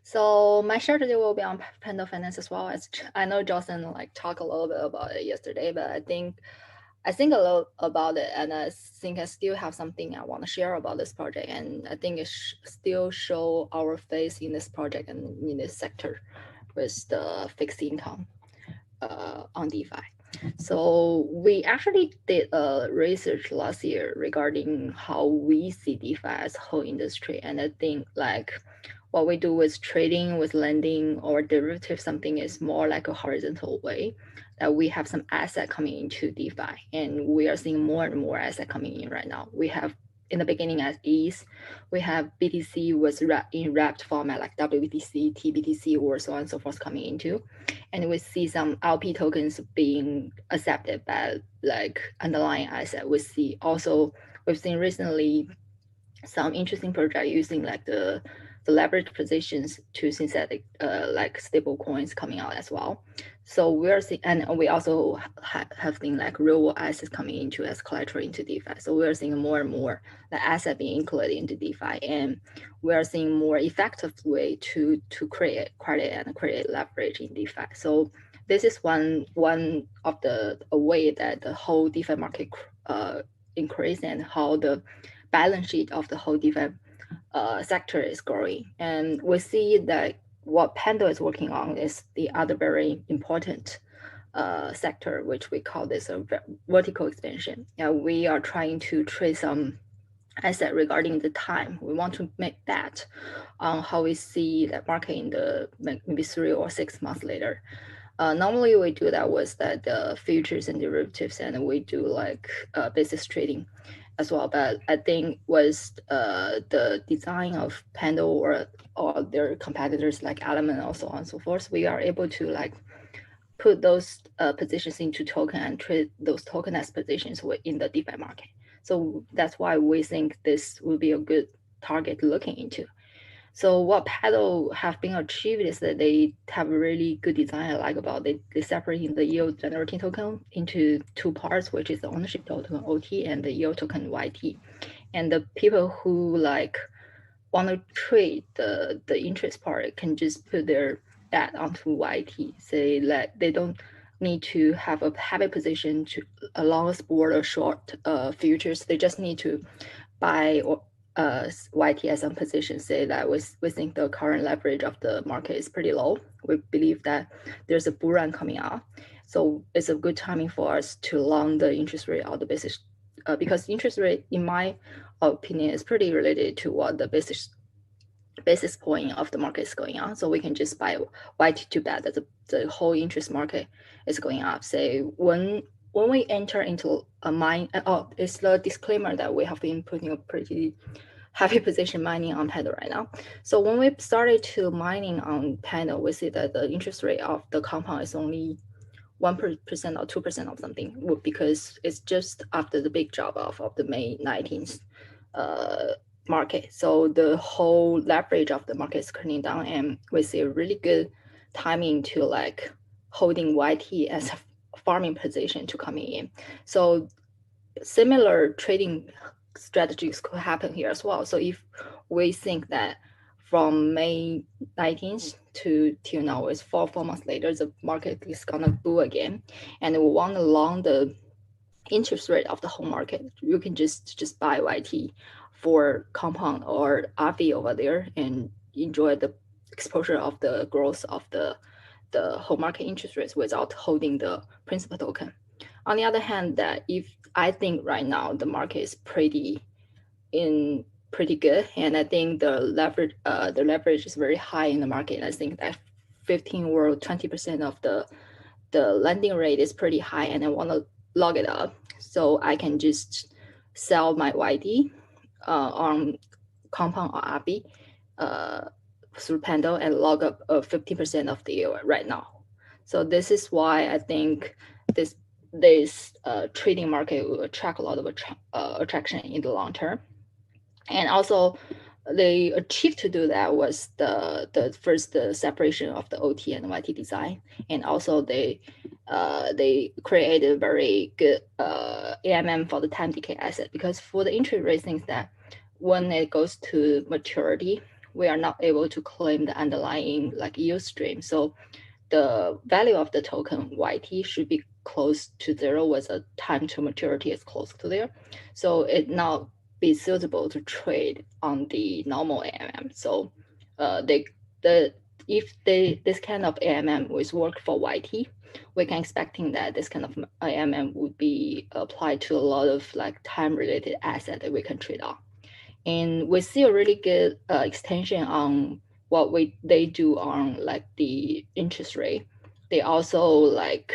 So my strategy will be on Pendle Finance as well. As I know Johnson like talked a little bit about it yesterday, but I think a lot about it, and I think I still have something I want to share about this project, and I think it still show our face in this project and in this sector with the fixed income on DeFi. So we actually did a research last year regarding how we see DeFi as a whole industry, and I think like what we do with trading, with lending, or derivative, something is more like a horizontal way that we have some asset coming into DeFi, and we are seeing more and more asset coming in right now. We have in the beginning as ease, we have BTC was in wrapped format like WBTC, TBTC, or so on and so forth coming into, and we see some LP tokens being accepted by like underlying asset. We've seen recently some interesting project using like the leverage positions to synthetic like stable coins coming out as well. So we're seeing, and we also have seen like real world assets coming into as collateral into DeFi. So we're seeing more and more the asset being included into DeFi, and we are seeing more effective way to create credit and create leverage in DeFi. So this is one of the a way that the whole DeFi market increase, and how the balance sheet of the whole DeFi sector is growing. And we see that what Pendle is working on is the other very important sector, which we call this a vertical expansion. We are trying to trace some asset regarding the time. We want to make that on how we see that market in the maybe 3 or 6 months later. Normally we do that with the futures and derivatives, and we do like basis trading as well. But I think with the design of Pendle or their competitors like Element and so on and so forth, we are able to like put those positions into token and trade those token as positions in the DeFi market. So that's why we think this will be a good target looking into. So what Paddle have been achieved is that they have a really good design I like about it. They separating the yield generating token into two parts, which is the ownership token OT and the yield token YT. And the people who like want to trade the interest part can just put their bet onto YT. Say that they don't need to have a heavy position to a long sport or short futures. They just need to buy or YT as some position, say that we think the current leverage of the market is pretty low. We believe that there's a bull run coming up. So it's a good timing for us to long the interest rate or the basis, because interest rate, in my opinion, is pretty related to what the basis point of the market is going on. So we can just buy YT to bet that the whole interest market is going up. Say when we enter into a mine, it's the disclaimer that we have been putting a pretty heavy position mining on Pendle right now. So when we started to mining on Pendle, we see that the interest rate of the compound is only 1% or 2% of something, because it's just after the big drop off of the May 19th market. So the whole leverage of the market is turning down, and we see a really good timing to like holding YT as a farming position to coming in. So similar trading strategies could happen here as well. So if we think that from May 19th till now is four months later, the market is gonna bull again, and we want to long the interest rate of the whole market, you can just buy YT for compound or RV over there and enjoy the exposure of the growth of the whole market interest rates without holding the principal token. On the other hand, that if I think right now the market is pretty good, and I think the leverage is very high in the market. I think that 15 or 20% of the lending rate is pretty high, and I want to log it up so I can just sell my YT on compound or RB through Pendle and log up 50% of the yield right now. So this is why I think this trading market will attract a lot of attraction in the long term. And also they achieved to do that was the first separation of the OT and YT design, and also they created a very good AMM for the time decay asset, because for the interest rate things that when it goes to maturity, we are not able to claim the underlying like yield stream. So the value of the token YT should be close to zero with a time to maturity is close to there. So it now be suitable to trade on the normal AMM. So if this kind of AMM was work for YT, we can expecting that this kind of AMM would be applied to a lot of like time related asset that we can trade on. And we see a really good extension on what they do on like the interest rate. They also like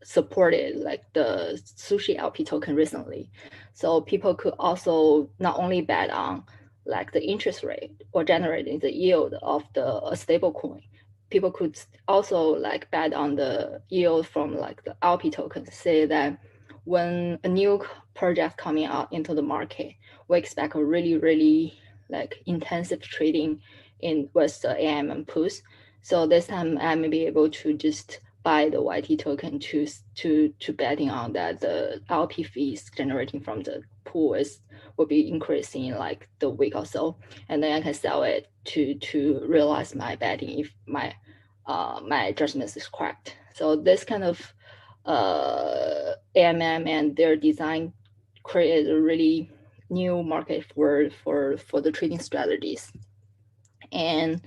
supported like the sushi LP token recently. So people could also not only bet on like the interest rate or generating the yield of the stable coin, people could also like bet on the yield from like the LP tokens. Say that when a new project coming out into the market, we expect a really like intensive trading in with the AMM pools. So this time I may be able to just buy the YT token to betting on that the LP fees generating from the pool will be increasing in like the week or so, and then I can sell it to realize my betting if my my judgment is correct. So this kind of AMM and their design created a really new market for the trading strategies. And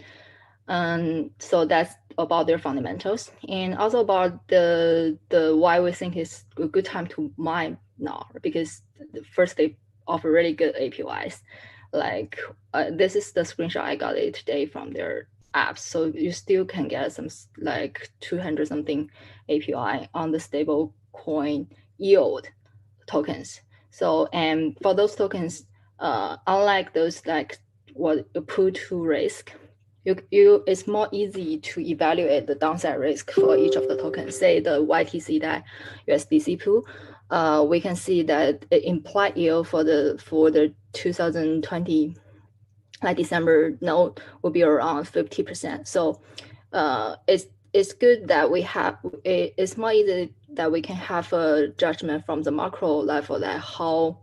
so that's about their fundamentals, and also about the why we think it's a good time to mine now, because first they offer really good APYs. Like this is the screenshot I got it today from their apps, so you still can get some like 200 something APY on the stable coin yield tokens. So and for those tokens, unlike those like what you put to risk, it's more easy to evaluate the downside risk for each of the tokens. Say the YTC that USDC pool, we can see that the implied yield for the 2020 like December note will be around 50%. So it's good that we have it's more easy that we can have a judgment from the macro level that how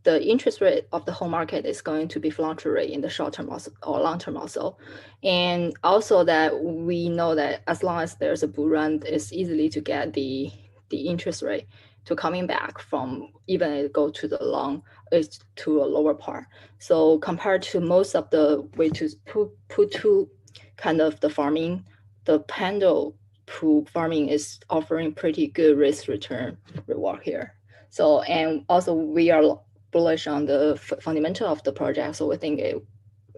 the interest rate of the whole market is going to be fluctuate in the short term also, or long term also. And also that we know that as long as there's a bull run, it's easily to get the interest rate to coming back from even it go to the long to a lower part. So compared to most of the way to put to kind of the farming, the Pendle pool farming is offering pretty good risk return reward here. So and also we are bullish on the fundamental of the project, so we think it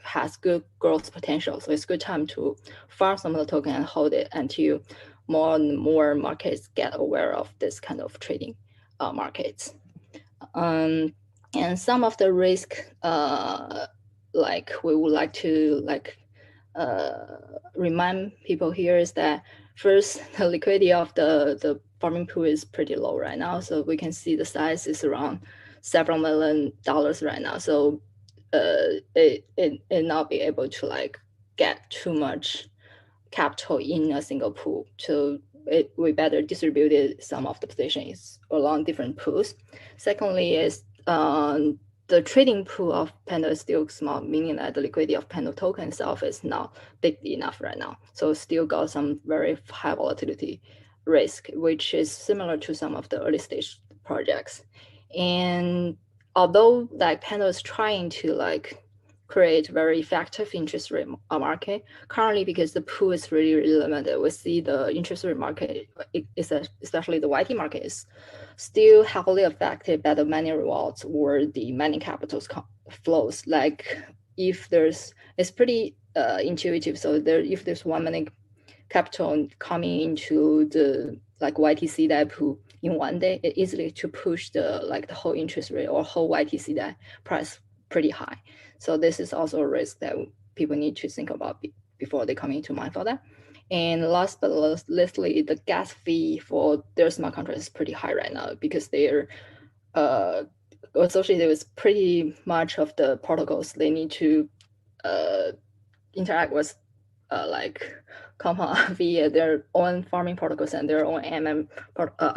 has good growth potential. So it's a good time to farm some of the token and hold it until more and more markets get aware of this kind of trading markets. And some of the risk, like we would like to like remind people here is that first, the liquidity of the farming pool is pretty low right now. So we can see the size is around several $1 million right now. So it not be able to like get too much capital in a single pool. So we better distribute some of the positions along different pools. Secondly is the trading pool of Pendle is still small, meaning that the liquidity of Pendle token itself is not big enough right now. So still got some very high volatility risk, which is similar to some of the early stage projects. And although like Pendle is trying to like create very effective interest rate market, currently because the pool is really limited, we see the interest rate market, especially the YT market, is still heavily affected by the mining rewards or the mining capitals flows. Like if it's pretty intuitive. So if there's one mining capital coming into the like YTC that pool in one day, it easily to push the whole interest rate or whole YTC that price pretty high. So this is also a risk that people need to think about before they come into mind for that. And last but not leastly, the gas fee for their smart contract is pretty high right now because they're associated with pretty much of the protocols they need to interact with, like compound via their own farming protocols and their own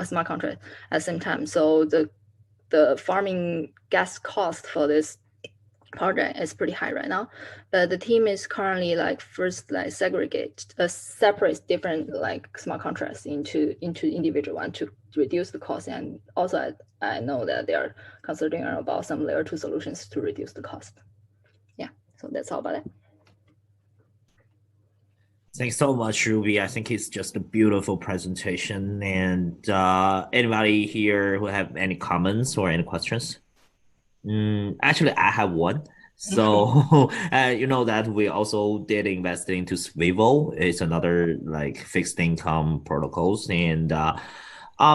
smart contract at the same time. So the farming gas cost for this project is pretty high right now, but the team is currently like first like separate different like smart contracts into individual one to reduce the cost. And also I know that they are considering about some layer 2 solutions to reduce the cost. Yeah, so that's all about it. Thanks so much, Ruby. I think it's just a beautiful presentation. And anybody here who have any comments or any questions? Actually, I have one. So, you know that we also did invest into Swivel. It's another like fixed income protocols, and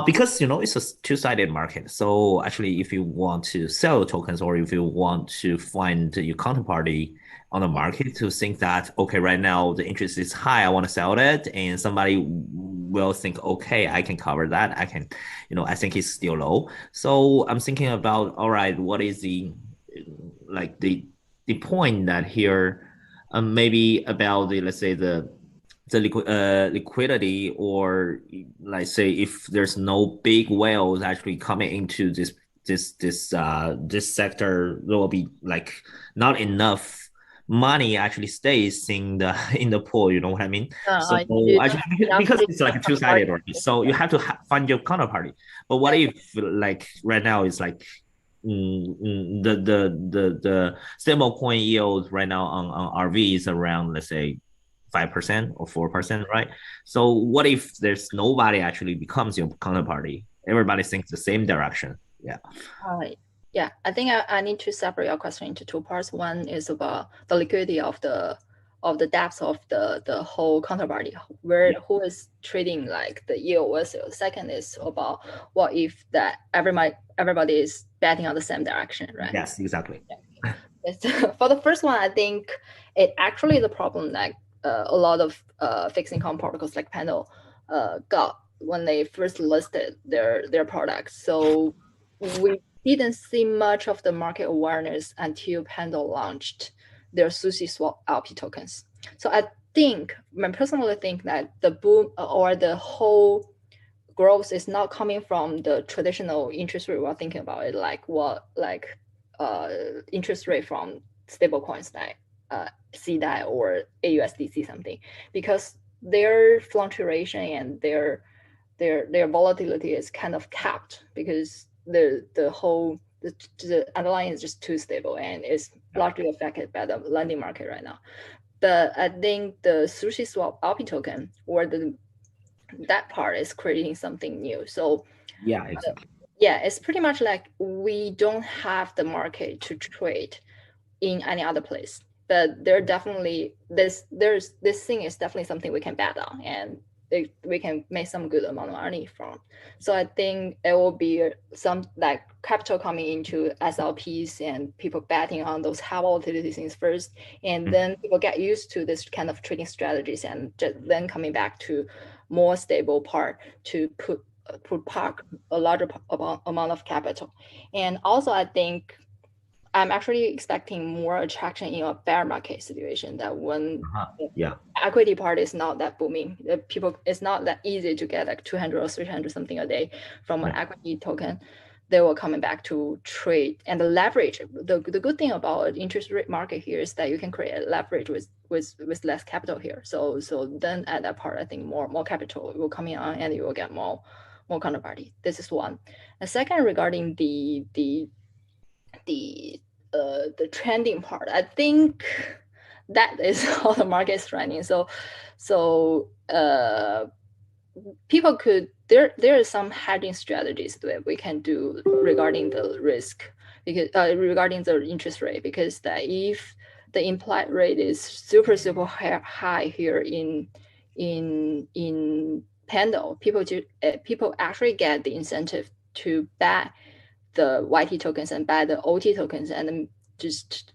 because you know it's a two-sided market. So actually, if you want to sell tokens or if you want to find your counterparty on the market to think that okay, right now the interest is high, I want to sell it, and somebody will think, okay, I can cover that. I can, you know, I think it's still low. So I'm thinking about, all right, what is the like the point that here, maybe about the let's say the liquidity or like say if there's no big whales actually coming into this sector, there will be like not enough money actually stays in the pool. You know what I mean? So You don't actually, have enough because it's like a counterparty. two-sided, right? So you have to find your counterparty. But what if like right now it's like the stable coin yield right now on RV is around let's say 5% or 4%, right? So what if there's nobody actually becomes your counterparty? Everybody thinks the same direction. Yeah. Yeah, I think I need to separate your question into two parts. One is about the liquidity of the depth of the whole counterparty, where Yeah. who is trading like the yield versus. Second is about what if that everybody is betting on the same direction, right? Yes, exactly. For the first one, I think it actually is a problem that a lot of fixed income protocols like Pendle got when they first listed their products. So we didn't see much of the market awareness until Pendle launched their Sushi Swap LP tokens. So I personally think that the boom or the whole growth is not coming from the traditional interest rate we're thinking about it, like interest rate from stable coins like CDAI or AUSDC something, because their fluctuation and their volatility is kind of capped because the underlying is just too stable and is largely affected by the lending market right now. But I think the Sushi Swap LP token or that part is creating something new. So Yeah, exactly. yeah, it's pretty much like we don't have the market to trade in any other place. But there definitely this thing is definitely something we can bet on, and we can make some good amount of money from. So I think it will be some like capital coming into SLPs and people betting on those high volatility things first, and then people get used to this kind of trading strategies, and then coming back to more stable part to park a larger amount of capital. And also I think I'm actually expecting more attraction in a bear market situation, that when the Yeah. equity part is not that booming, the people it's not that easy to get like 200 or 300 something a day from an Yeah. equity token. They will coming back to trade and the leverage. The good thing about interest rate market here is that you can create a leverage with less capital here. So then at that part, I think more capital will come in on and you will get more counterparty. This is one. And second, regarding the the trending part, I think that is how the market is trending. So people could there is some hedging strategies that we can do regarding the risk, because regarding the interest rate, because that if the implied rate is super high here in Pendle, people actually get the incentive to buy the YT tokens and buy the OT tokens, and then just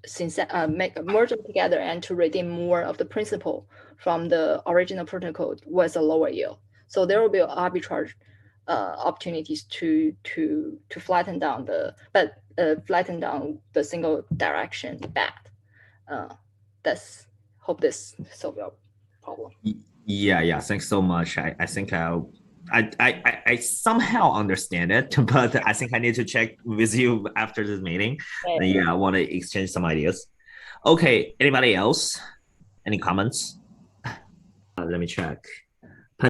merge them together and to redeem more of the principal from the original protocol was a lower yield. So there will be arbitrage opportunities to flatten down the single direction bet. That's hope this solve your problem. Yeah, yeah. Thanks so much. I think I somehow understand it, but I think I need to check with you after this meeting. And Okay. yeah, I want to exchange some ideas. Okay, anybody else? Any comments? Let me check.